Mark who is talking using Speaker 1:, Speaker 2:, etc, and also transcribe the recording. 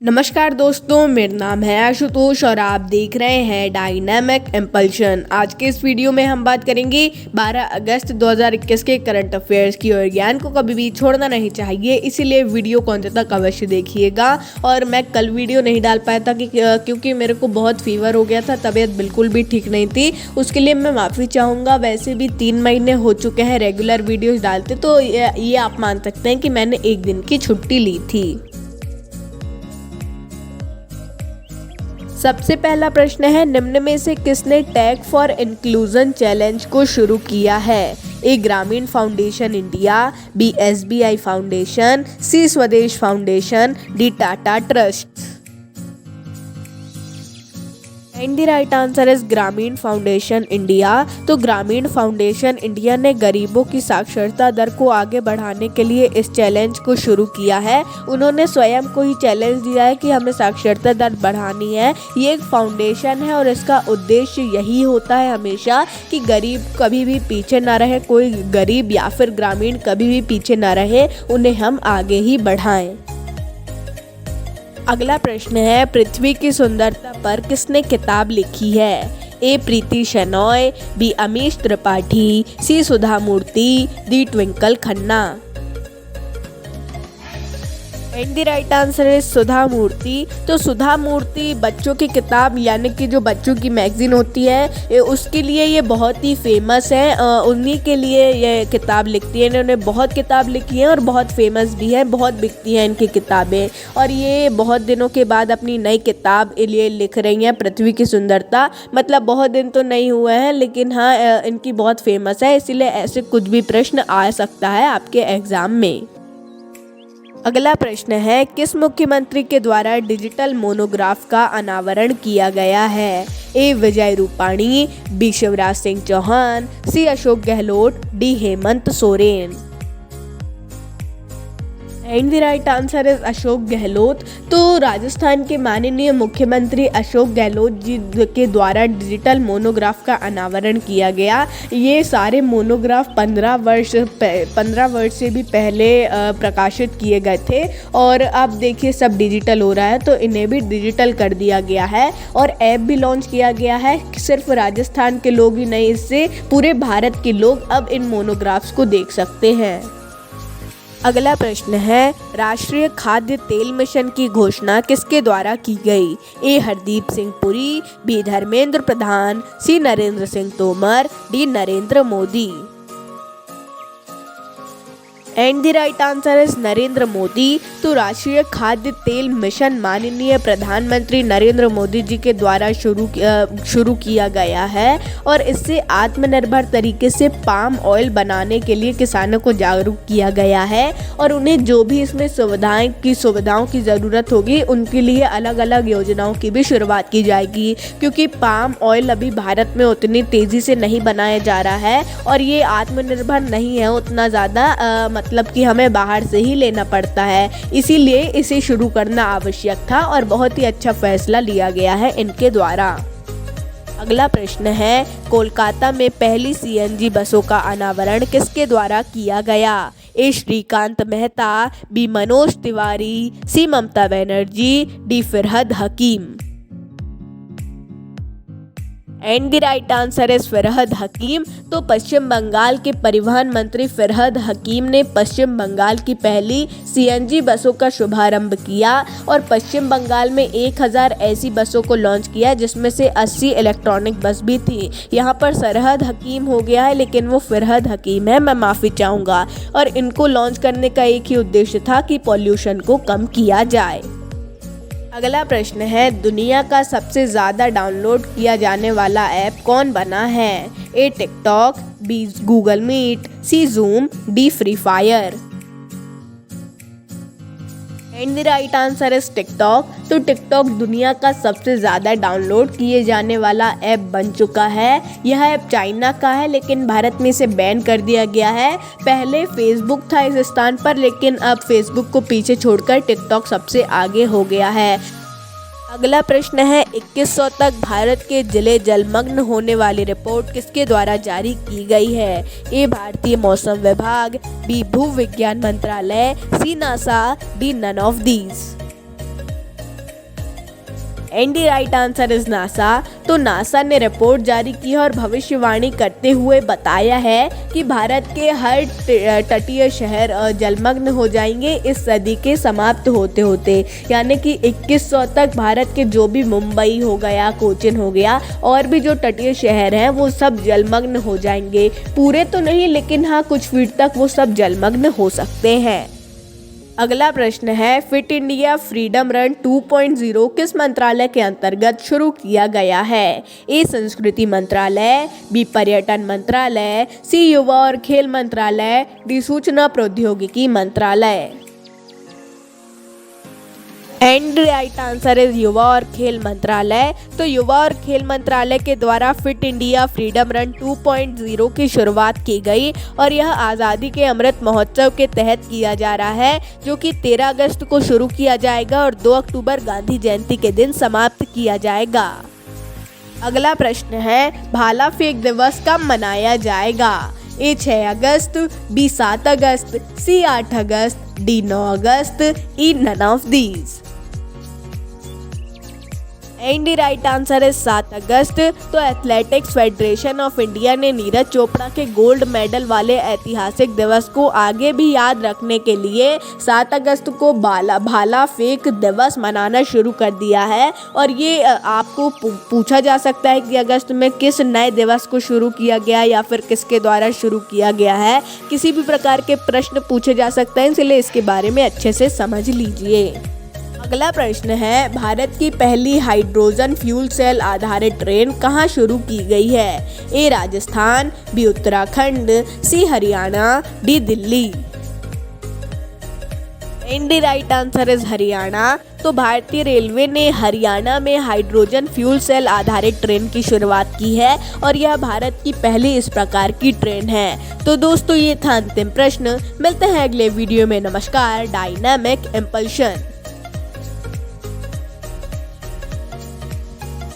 Speaker 1: नमस्कार दोस्तों, मेरा नाम है आशुतोष और आप देख रहे हैं डायनामिक इम्पल्शन। आज के इस वीडियो में हम बात करेंगे 12 अगस्त 2021 के करंट अफेयर्स की। और ज्ञान को कभी भी छोड़ना नहीं चाहिए, इसीलिए वीडियो को अंत तक अवश्य देखिएगा। और मैं कल वीडियो नहीं डाल पाया था क्योंकि मेरे को बहुत फीवर हो गया था, तबीयत बिल्कुल भी ठीक नहीं थी। उसके लिए मैं माफ़ी चाहूँगा। वैसे भी 3 महीने हो चुके हैं रेगुलर वीडियोज़ डालते, तो ये आप मान सकते हैं कि मैंने एक दिन की छुट्टी ली थी। सबसे पहला प्रश्न है, निम्न में से किसने टैग फॉर इंक्लूजन चैलेंज को शुरू किया है? A Grameen foundation India, B SBI foundation, C Swadesh foundation, D Tata trust. And the right answer is Grameen foundation India. तो ग्रामीण फाउंडेशन इंडिया ने गरीबों की साक्षरता दर को आगे बढ़ाने के लिए इस चैलेंज को शुरू किया है। उन्होंने स्वयं को ही चैलेंज दिया है कि हमें साक्षरता दर बढ़ानी है। ये एक फाउंडेशन है और इसका उद्देश्य यही होता है हमेशा कि गरीब कभी भी पीछे ना रहे, कोई गरीब या फिर ग्रामीण कभी भी पीछे ना रहे, उन्हें हम आगे ही बढ़ाएं। अगला प्रश्न है, पृथ्वी की सुंदरता पर किसने किताब लिखी है? A Preeti Shenoy, B Amish Tripathi, C Sudha Murty, D Twinkle Khanna. And the right answer is Sudha Murty. तो सुधा मूर्ति बच्चों की किताब यानी कि जो बच्चों की मैगजीन होती है उसके लिए ये बहुत ही फेमस है। उन्हीं के लिए ये किताब लिखती है। इन्होंने बहुत किताब लिखी है और बहुत फेमस भी है, बहुत बिकती हैं इनकी किताबें। और ये बहुत दिनों के बाद अपनी नई किताब लिए लिख रही हैं, पृथ्वी की सुंदरता। मतलब बहुत दिन तो नहीं हुए हैं, लेकिन हाँ इनकी बहुत फेमस है, इसीलिए ऐसे कुछ भी प्रश्न आ सकता है आपके एग्जाम में। अगला प्रश्न है, किस मुख्यमंत्री के द्वारा डिजिटल मोनोग्राफ का अनावरण किया गया है? A Vijay Rupani, B Shivraj Singh Chouhan, C Ashok Gehlot, D Hemant Soren. And the right answer is Ashok Gehlot. तो राजस्थान के माननीय मुख्यमंत्री अशोक गहलोत जी के द्वारा डिजिटल मोनोग्राफ का अनावरण किया गया। ये सारे मोनोग्राफ 15 वर्ष से भी पहले प्रकाशित किए गए थे और अब देखिए सब डिजिटल हो रहा है, तो इन्हें भी डिजिटल कर दिया गया है। और ऐप भी लॉन्च किया गया है। सिर्फ राजस्थान के लोग ही नहीं, इससे पूरे भारत के लोग अब इन मोनोग्राफ्स को देख सकते हैं। अगला प्रश्न है, राष्ट्रीय खाद्य तेल मिशन की घोषणा किसके द्वारा की गई? A Hardeep Singh Puri, B Dharmendra Pradhan, C Narendra Singh Tomar, D Narendra Modi. And the right answer is Narendra Modi. तो राष्ट्रीय खाद्य तेल मिशन माननीय प्रधानमंत्री नरेंद्र मोदी जी के द्वारा शुरू किया गया है और इससे आत्मनिर्भर तरीके से पाम ऑयल बनाने के लिए किसानों को जागरूक किया गया है। और उन्हें जो भी इसमें सुविधाओं की ज़रूरत होगी, उनके लिए अलग अलग योजनाओं की भी शुरुआत की जाएगी। क्योंकि पाम ऑयल अभी भारत में उतनी तेज़ी से नहीं बनाया जा रहा है और ये आत्मनिर्भर नहीं है उतना ज़्यादा, मतलब कि हमें बाहर से ही लेना पड़ता है। इसीलिए इसे शुरू करना आवश्यक था और बहुत ही अच्छा फैसला लिया गया है इनके द्वारा। अगला प्रश्न है, कोलकाता में पहली CNG बसों का अनावरण किसके द्वारा किया गया? A Shrikant Mehta, B Manoj Tiwari, C Mamata Banerjee, D Firhad Hakim. And the right answer is Firhad Hakim. तो पश्चिम बंगाल के परिवहन मंत्री फिरहद हकीम ने पश्चिम बंगाल की पहली CNG बसों का शुभारंभ किया और पश्चिम बंगाल में 1000 ऐसी बसों को लॉन्च किया, जिसमें से 80 इलेक्ट्रॉनिक बस भी थी। यहाँ पर सरहद हकीम हो गया है, लेकिन वो फिरहद हकीम है, मैं माफ़ी चाहूँगा। और इनको लॉन्च करने का एक ही उद्देश्य था कि पॉल्यूशन को कम किया जाए। अगला प्रश्न है, दुनिया का सबसे ज़्यादा डाउनलोड किया जाने वाला ऐप कौन बना है? A TikTok, B Google Meet, C Zoom, D Free Fire. And the right answer is TikTok. तो टिकटॉक दुनिया का सबसे ज़्यादा डाउनलोड किए जाने वाला ऐप बन चुका है। यह ऐप चाइना का है, लेकिन भारत में इसे बैन कर दिया गया है। पहले फेसबुक था इस स्थान पर, लेकिन अब फेसबुक को पीछे छोड़कर टिकटॉक सबसे आगे हो गया है। अगला प्रश्न है, 2100 तक भारत के जिले जलमग्न होने वाली रिपोर्ट किसके द्वारा जारी की गई है? ए भारतीय मौसम विभाग, बी भू विज्ञान मंत्रालय, C NASA, D none of these. And the right answer is NASA. तो नासा ने रिपोर्ट जारी की है और भविष्यवाणी करते हुए बताया है कि भारत के हर तटीय शहर जलमग्न हो जाएंगे इस सदी के समाप्त होते होते, यानी कि 2100 तक भारत के जो भी मुंबई हो गया, कोचिन हो गया और भी जो तटीय शहर हैं वो सब जलमग्न हो जाएंगे। पूरे तो नहीं लेकिन हाँ कुछ फीट तक वो सब जलमग्न हो सकते हैं। अगला प्रश्न है, फिट इंडिया फ्रीडम रन 2.0 किस मंत्रालय के अंतर्गत शुरू किया गया है? ए संस्कृति मंत्रालय, बी पर्यटन मंत्रालय, सी युवा और खेल मंत्रालय, डी सूचना प्रौद्योगिकी मंत्रालय। एंड राइट आंसर इज युवा और खेल मंत्रालय। तो युवा और खेल मंत्रालय के द्वारा फिट इंडिया फ्रीडम रन 2.0 की शुरुआत की गई और यह आज़ादी के अमृत महोत्सव के तहत किया जा रहा है, जो कि 13 अगस्त को शुरू किया जाएगा और 2 अक्टूबर गांधी जयंती के दिन समाप्त किया जाएगा। अगला प्रश्न है, भाला फेंक दिवस कब मनाया जाएगा? ए 6 अगस्त, बी 7 अगस्त, सी 8 अगस्त, डी 9 अगस्त, E none of these. And the right answer is 7 अगस्त। तो एथलेटिक्स फेडरेशन ऑफ इंडिया ने नीरज चोपड़ा के गोल्ड मेडल वाले ऐतिहासिक दिवस को आगे भी याद रखने के लिए 7 अगस्त को भाला फेंक दिवस मनाना शुरू कर दिया है। और ये आपको पूछा जा सकता है कि अगस्त में किस नए दिवस को शुरू किया गया या फिर किसके द्वारा शुरू किया गया है। किसी भी प्रकार के प्रश्न पूछे जा सकते हैं, इसलिए इसके बारे में अच्छे से समझ लीजिए। अगला प्रश्न है, भारत की पहली हाइड्रोजन फ्यूल सेल आधारित ट्रेन कहाँ शुरू की गई है? A Rajasthan, B Uttarakhand, C Haryana, D Delhi. And the right answer is Haryana. तो भारतीय रेलवे ने हरियाणा में हाइड्रोजन फ्यूल सेल आधारित ट्रेन की शुरुआत की है और यह भारत की पहली इस प्रकार की ट्रेन है। तो दोस्तों ये था अंतिम प्रश्न। मिलते हैं अगले वीडियो में। नमस्कार। Dynamic impulsion.